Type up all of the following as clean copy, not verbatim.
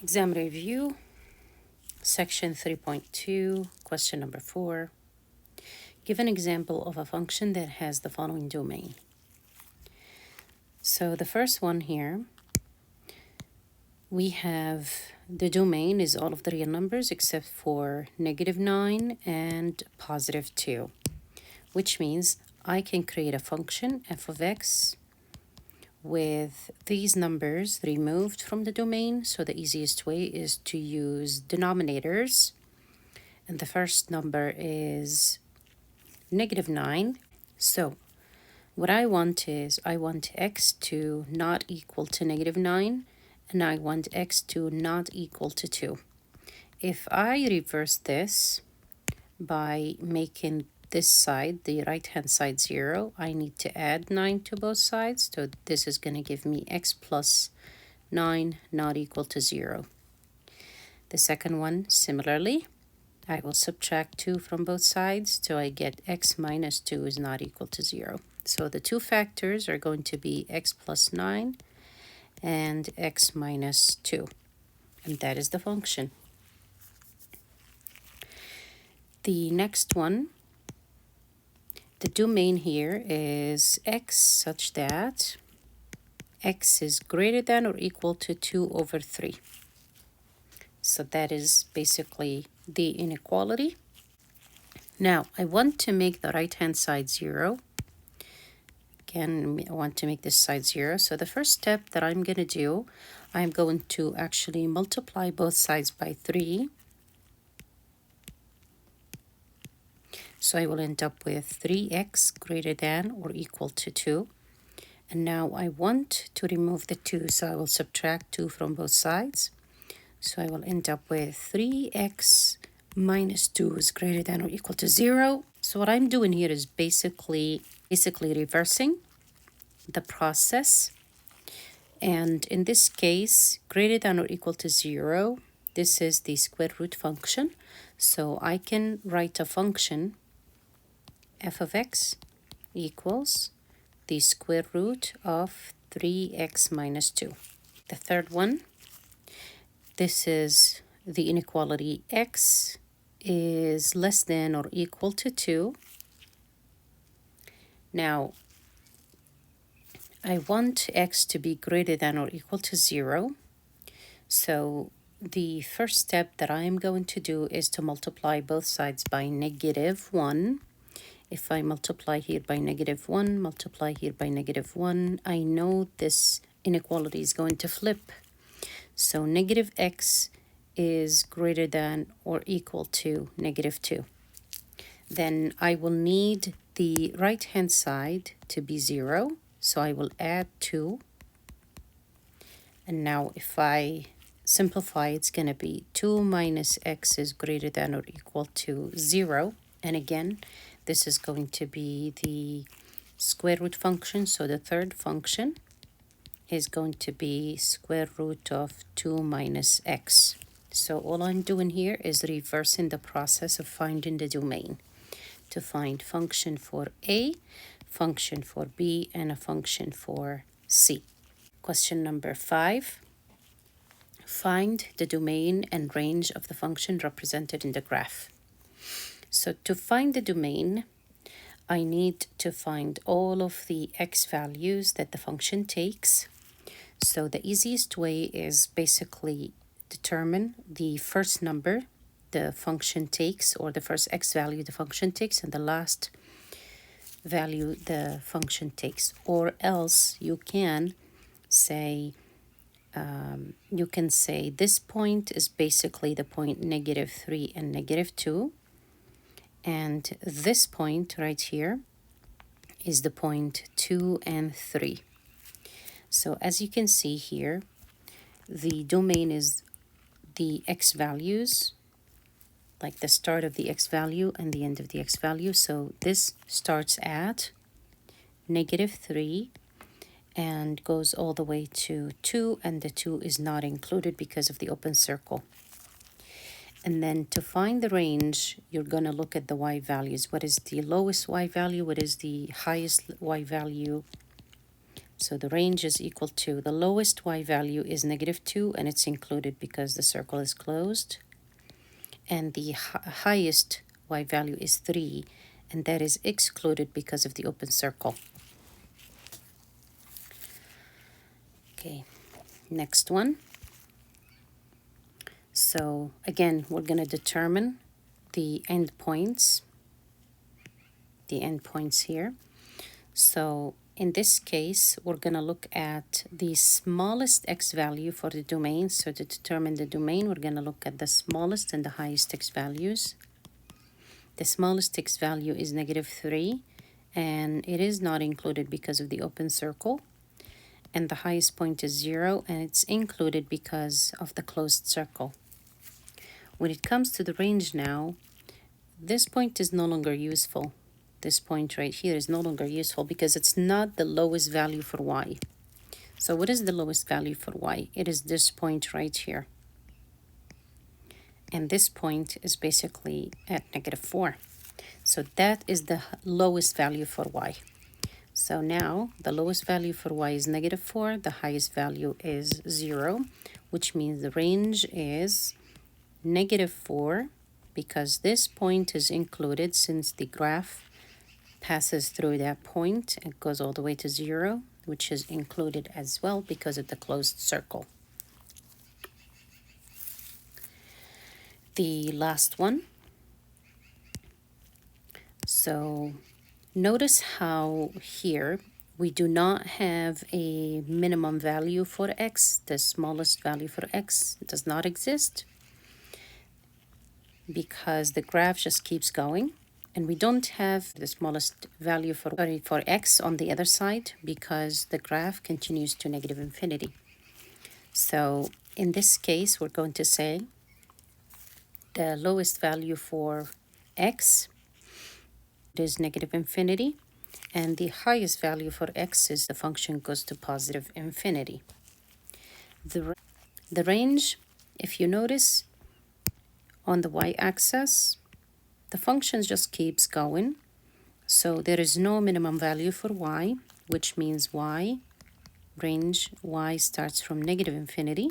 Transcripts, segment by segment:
Exam review, section 3.2, question number 4. Give an example of a function that has the following domain. So the first one here, we have the domain is all of the real numbers except for -9 and +2, which means I can create a function f of x with these numbers removed from the domain. So the easiest way is to use denominators. And the first number is -9. So what I want is I want x to not equal to -9, and I want x to not equal to 2. If I reverse this by making this side, the right-hand side 0, I need to add 9 to both sides. So this is going to give me x plus 9 not equal to 0. The second one, similarly, I will subtract 2 from both sides, so I get x minus 2 is not equal to 0. So the two factors are going to be x plus 9 and x minus 2. And that is the function. The next one, the domain here is x such that x is greater than or equal to 2/3. So that is basically the inequality. Now, I want to make the right-hand side 0. Again, I want to make this side 0. So the first step that I'm going to do, I'm going to actually multiply both sides by 3. So I will end up with 3x greater than or equal to 2. And now I want to remove the 2, so I will subtract 2 from both sides. So I will end up with 3x minus 2 is greater than or equal to 0. So what I'm doing here is basically reversing the process. And in this case, greater than or equal to 0, this is the square root function. So I can write a function f of x equals the square root of 3x minus 2. The third one, this is the inequality x is less than or equal to 2. Now, I want x to be greater than or equal to 0. So the first step that I am going to do is to multiply both sides by -1. If I multiply here by -1, multiply here by -1, I know this inequality is going to flip. So -x is greater than or equal to -2. Then I will need the right-hand side to be 0. So I will add 2. And now if I simplify, it's going to be 2 minus x is greater than or equal to 0. And again, this is going to be the square root function. So the third function is going to be square root of 2 minus x. So all I'm doing here is reversing the process of finding the domain to find function for A, function for B, and a function for C. Question number 5. Find the domain and range of the function represented in the graph. So to find the domain, I need to find all of the x values that the function takes. So the easiest way is basically determine the first number the function takes, or the first x value the function takes, and the last value the function takes. Or else you can say this point is basically the point -3 and -2. And this point right here is the point 2 and 3. So as you can see here, the domain is the x values, like the start of the x value and the end of the x value. So this starts at -3 and goes all the way to 2, and the 2 is not included because of the open circle. And then to find the range, you're going to look at the y values. What is the lowest y value? What is the highest y value? So the range is equal to, the lowest y value is -2, and it's included because the circle is closed. And the highest y value is 3, and that is excluded because of the open circle. Okay, next one. So again, we're going to determine the endpoints here. So in this case, we're going to look at the smallest x value for the domain. So to determine the domain, we're going to look at the smallest and the highest x values. The smallest x value is -3, and it is not included because of the open circle. And the highest point is 0, and it's included because of the closed circle. When it comes to the range now, this point is no longer useful. This point right here is no longer useful because it's not the lowest value for y. So what is the lowest value for y? It is this point right here. And this point is basically at -4. So that is the lowest value for y. So now the lowest value for y is -4, the highest value is 0, which means the range is -4, because this point is included since the graph passes through that point and goes all the way to 0, which is included as well because of the closed circle. The last one. So notice how here we do not have a minimum value for x. The smallest value for x does not exist because the graph just keeps going. And we don't have the smallest value for x on the other side because the graph continues to -infinity. So in this case, we're going to say the lowest value for x is -infinity, and the highest value for x is the function goes to +infinity. The range, if you notice, on the y-axis, the function just keeps going. So there is no minimum value for y, which means range y starts from -infinity.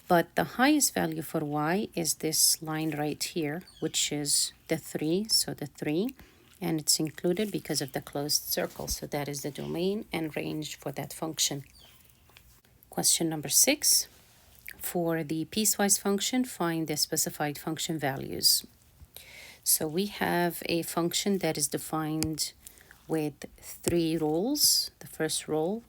But the highest value for y is this line right here, which is the 3, so the 3, and it's included because of the closed circle. So that is the domain and range for that function. Question number 6. For the piecewise function, find the specified function values. So we have a function that is defined with 3 rules. The first rule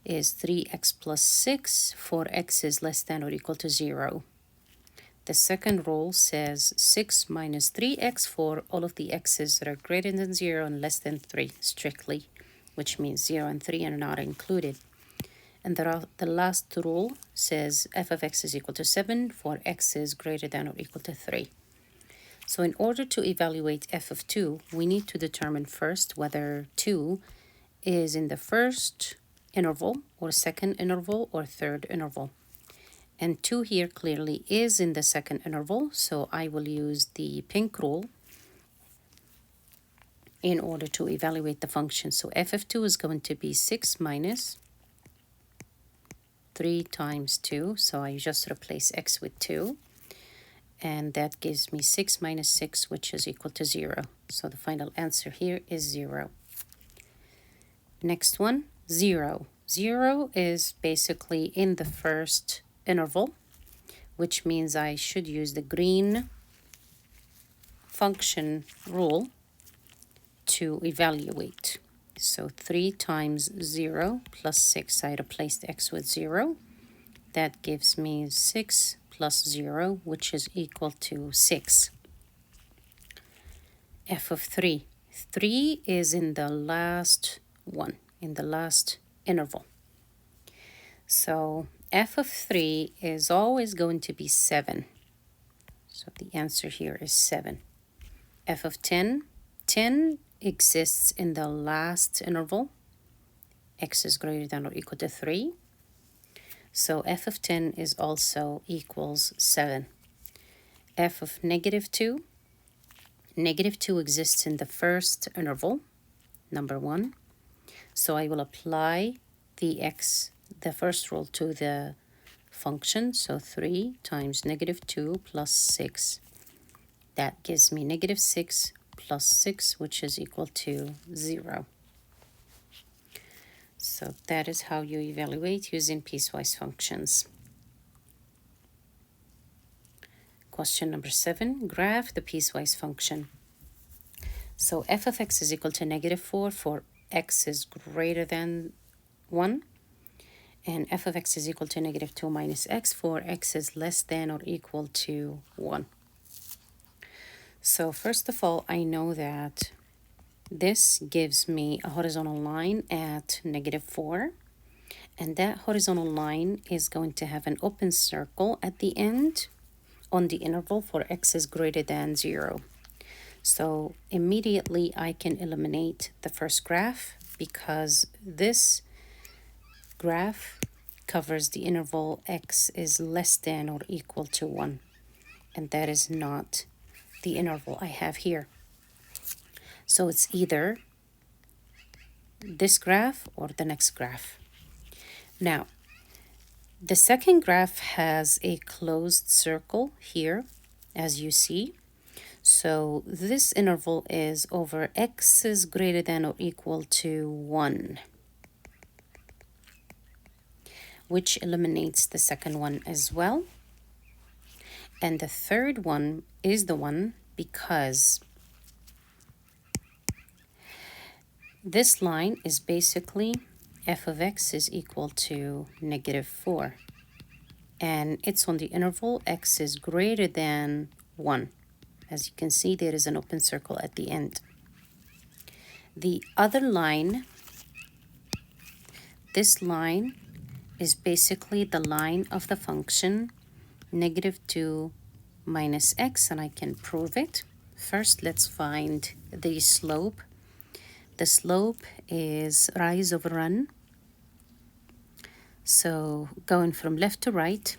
is 3x plus 6 for x is less than or equal to 0. The second rule says 6 minus 3x for all of the x's that are greater than 0 and less than 3 strictly, which means 0 and 3 are not included. And the last rule says f of x is equal to 7 for x is greater than or equal to 3. So in order to evaluate f of 2, we need to determine first whether 2 is in the first interval or second interval or third interval. And 2 here clearly is in the second interval, so I will use the pink rule in order to evaluate the function. So f of 2 is going to be 6 minus 3 times 2, so I just replace x with 2. And that gives me 6 minus 6, which is equal to 0. So the final answer here is 0. Next one, 0. 0 is basically in the first interval, which means I should use the green function rule to evaluate. So 3 times 0 plus 6, I replaced x with 0. That gives me 6 plus 0, which is equal to 6. f of 3. 3 is in the last one, in the last interval. So f of 3 is always going to be 7. So the answer here is 7. f of 10. 10 exists in the last interval. X is greater than or equal to 3. So f of 10 is also equals 7. f of -2. -2 exists in the first interval, number 1. So I will apply the first rule to the function. So 3 times -2 plus 6. That gives me -6 plus 6, which is equal to 0. So that is how you evaluate using piecewise functions. Question number 7, graph the piecewise function. So f of x is equal to -4 for x is greater than 1. And f of x is equal to -2 minus x for x is less than or equal to 1. So first of all, I know that this gives me a horizontal line at -4. And that horizontal line is going to have an open circle at the end on the interval for x is greater than 0. So immediately I can eliminate the first graph because this graph covers the interval x is less than or equal to 1. And that is not the interval I have here. So it's either this graph or the next graph. Now, the second graph has a closed circle here, as you see. So this interval is over x is greater than or equal to 1, which eliminates the second one as well. And the third one is the one because this line is basically f of x is equal to -4. And it's on the interval x is greater than 1. As you can see, there is an open circle at the end. The other line, this line is basically the line of the function -2 minus x, and I can prove it. First, let's find the slope. The slope is rise over run. So going from left to right,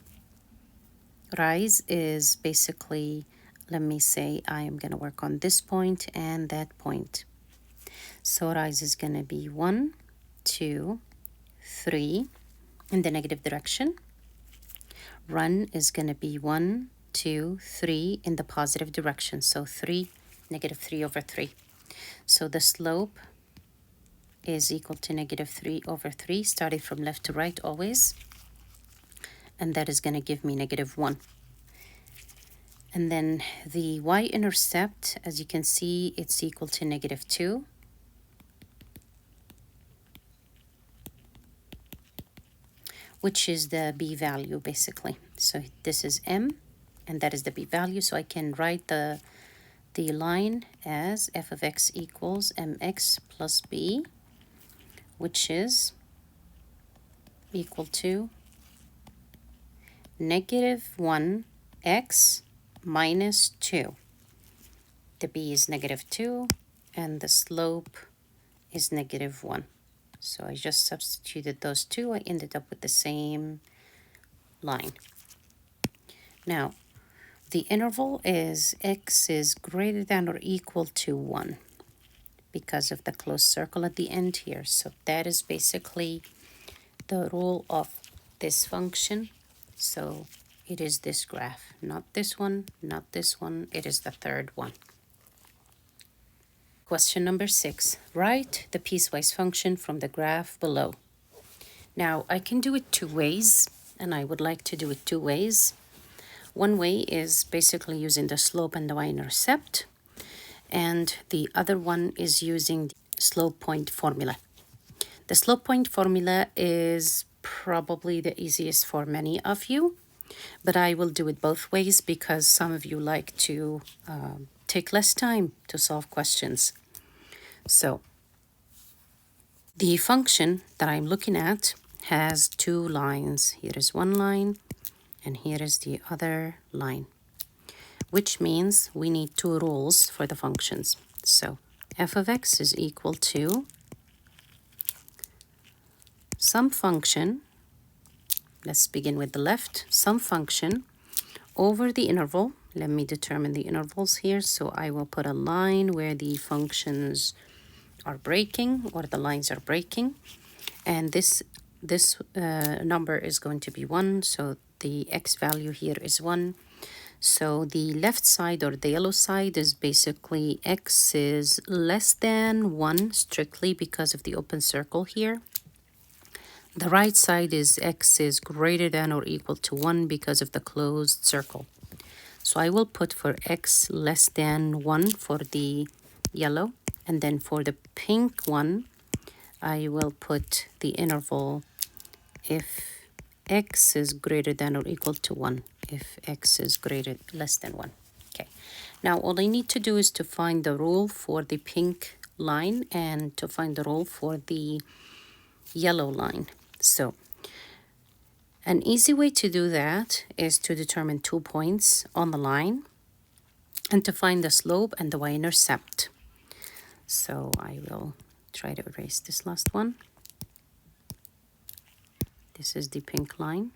rise is basically, let me say, I am going to work on this point and that point. So rise is going to be 1, 2, 3 in the negative direction. Run is going to be 1, 2, 3 in the positive direction. So -3 over 3. So the slope is equal to -3 over 3, starting from left to right always. And that is going to give me -1. And then the y-intercept, as you can see, it's equal to -2. Which is the b value, basically. So this is m, and that is the b value. So I can write the line as f of x equals mx plus b, which is equal to -1x minus 2. The b is -2, and the slope is -1. So I just substituted those two. I ended up with the same line. Now, the interval is x is greater than or equal to 1 because of the closed circle at the end here. So that is basically the rule of this function. So it is this graph, not this one, not this one. It is the third one. Question number 6, write the piecewise function from the graph below. Now, I can do it two ways, and I would like to do it two ways. One way is basically using the slope and the y-intercept, and the other one is using the slope point formula. The slope point formula is probably the easiest for many of you, but I will do it both ways because some of you like to take less time to solve questions. So the function that I'm looking at has two lines. Here is one line and here is the other line, which means we need two rules for the functions. So f of x is equal to some function, let's begin with the left, some function over the interval. Let me determine the intervals here. So I will put a line where the functions are breaking, or the lines are breaking, and this number is going to be 1, so the x value here is 1. So the left side, or the yellow side, is basically x is less than 1 strictly because of the open circle here. The right side is x is greater than or equal to 1 because of the closed circle. So I will put for x less than 1 for the yellow, and then for the pink one, I will put the interval if x is greater than or equal to 1, if x is less than 1. Okay, now all I need to do is to find the rule for the pink line and to find the rule for the yellow line. So an easy way to do that is to determine 2 points on the line and to find the slope and the y-intercept. So I will try to erase this last one. This is the pink line.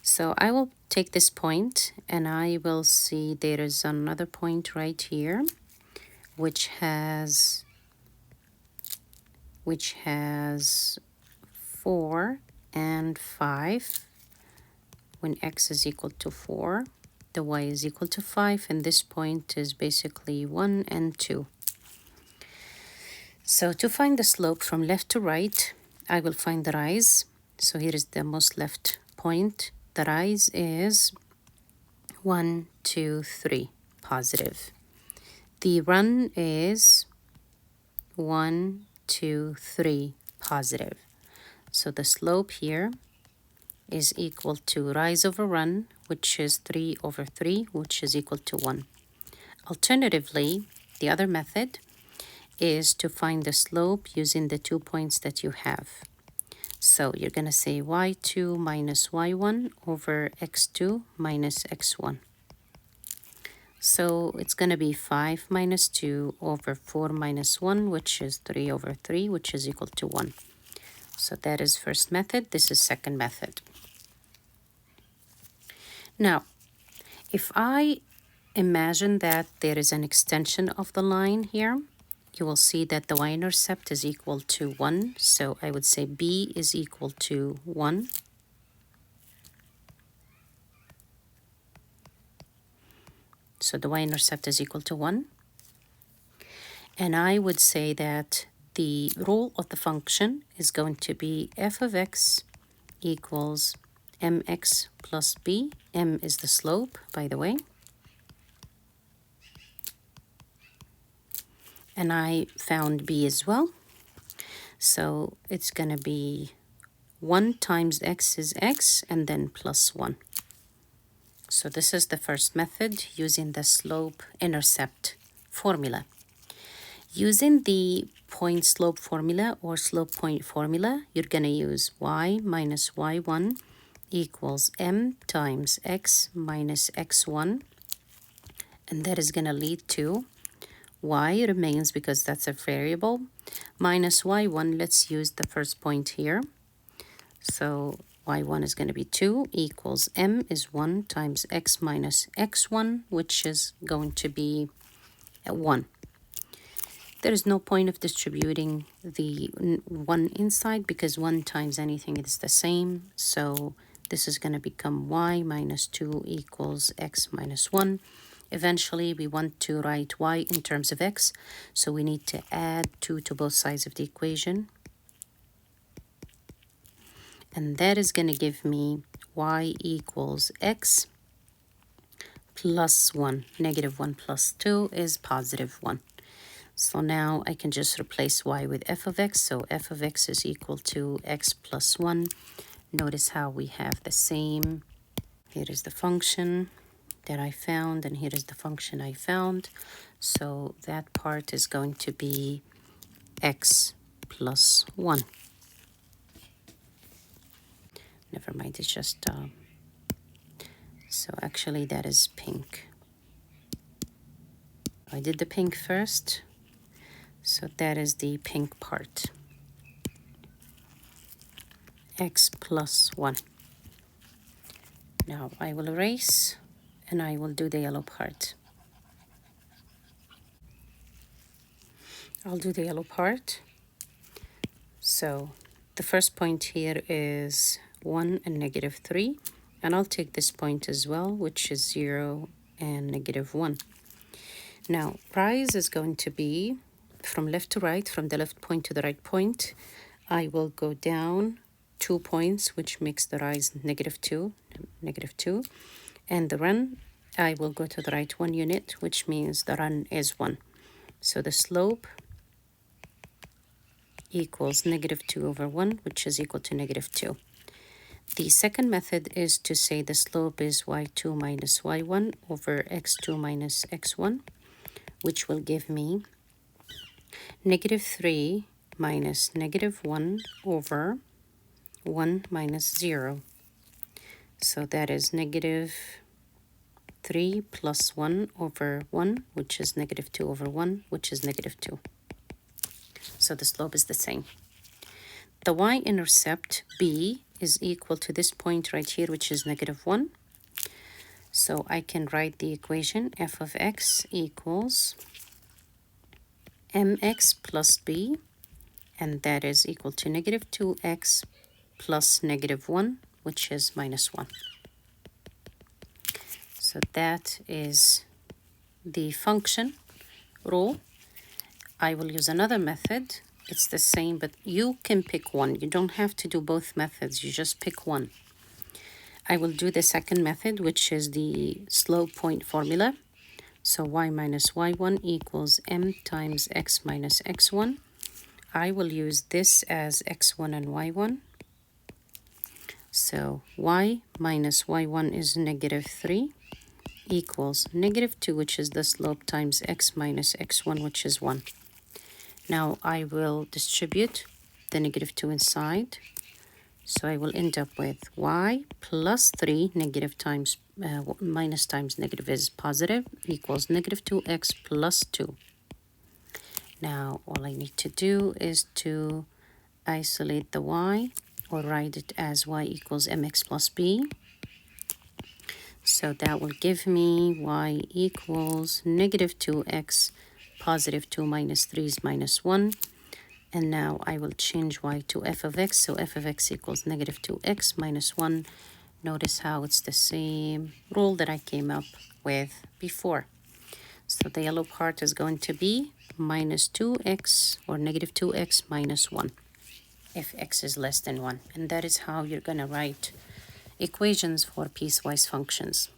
So I will take this point and I will see there is another point right here which has 4 and 5. When x is equal to 4, the y is equal to 5, and this point is basically 1 and 2. So to find the slope from left to right, I will find the rise. So here is the most left point. The rise is 1, 2, 3, positive. The run is 1, 2, 3, positive. So the slope here is equal to rise over run, which is 3 over 3, which is equal to 1. Alternatively, the other method is to find the slope using the 2 points that you have. So you're going to say y2 minus y1 over x2 minus x1. So it's going to be 5 minus 2 over 4 minus 1, which is 3 over 3, which is equal to 1. So that is first method. This is second method. Now, if I imagine that there is an extension of the line here, you will see that the y-intercept is equal to 1. So I would say b is equal to 1. So the y-intercept is equal to 1. And I would say that the rule of the function is going to be f of x equals mx plus b. M is the slope, by the way. And I found b as well. So it's going to be 1 times x is x, and then plus 1. So this is the first method using the slope-intercept formula. Using the point slope formula or slope point formula, you're going to use y minus y1 equals m times x minus x1. And that is going to lead to y remains because that's a variable, minus y1. Let's use the first point here. So y1 is going to be 2 equals m is 1 times x minus x1, which is going to be 1. There is no point of distributing the 1 inside because 1 times anything is the same. So this is going to become y minus 2 equals x minus 1. Eventually, we want to write y in terms of x, so we need to add 2 to both sides of the equation. And that is going to give me y equals x plus 1. Negative 1 plus 2 is positive 1. So now I can just replace y with f of x. So f of x is equal to x plus 1. Notice how we have the same. Here is the function that I found, and here is the function I found. So that part is going to be x plus 1. Never mind, it's just, so actually that is pink. I did the pink first, so that is the pink part. X plus 1. Now I will erase, and I will do the yellow part. I'll do the yellow part. So the first point here is 1 and -3, and I'll take this point as well, which is 0 and -1. Now rise is going to be from left to right, from the left point to the right point. I will go down 2 points, which makes the rise -2, -2, and the run, I will go to the right 1 unit, which means the run is 1. So the slope equals -2/1, which is equal to -2. The second method is to say the slope is y2 minus y1 over x2 minus x1, which will give me -3 minus -1 over 1 minus 0. So that is -3 plus 1 over 1, which is -2 over 1, which is -2. So the slope is the same. The y-intercept b is equal to this point right here, which is -1. So I can write the equation f of x equals mx plus b, and that is equal to -2x plus -1, which is -1. So that is the function rule. I will use another method. It's the same, but you can pick one. You don't have to do both methods. You just pick one. I will do the second method, which is the slope point formula. So y minus y1 equals m times x minus x1. I will use this as x1 and y1. So y minus y1 is -3 equals -2, which is the slope, times x minus x1, which is 1. Now I will distribute the -2 inside. So I will end up with y plus 3, negative times minus times negative is positive, equals -2x plus 2. Now all I need to do is to isolate the y, or write it as y equals mx plus b. So that will give me y equals -2x, positive 2 minus 3 is -1. And now I will change y to f of x. So f of x equals -2x minus 1. Notice how it's the same rule that I came up with before. So the yellow part is going to be -2x or -2x minus 1 if x is less than 1. And that is how you're going to write equations for piecewise functions.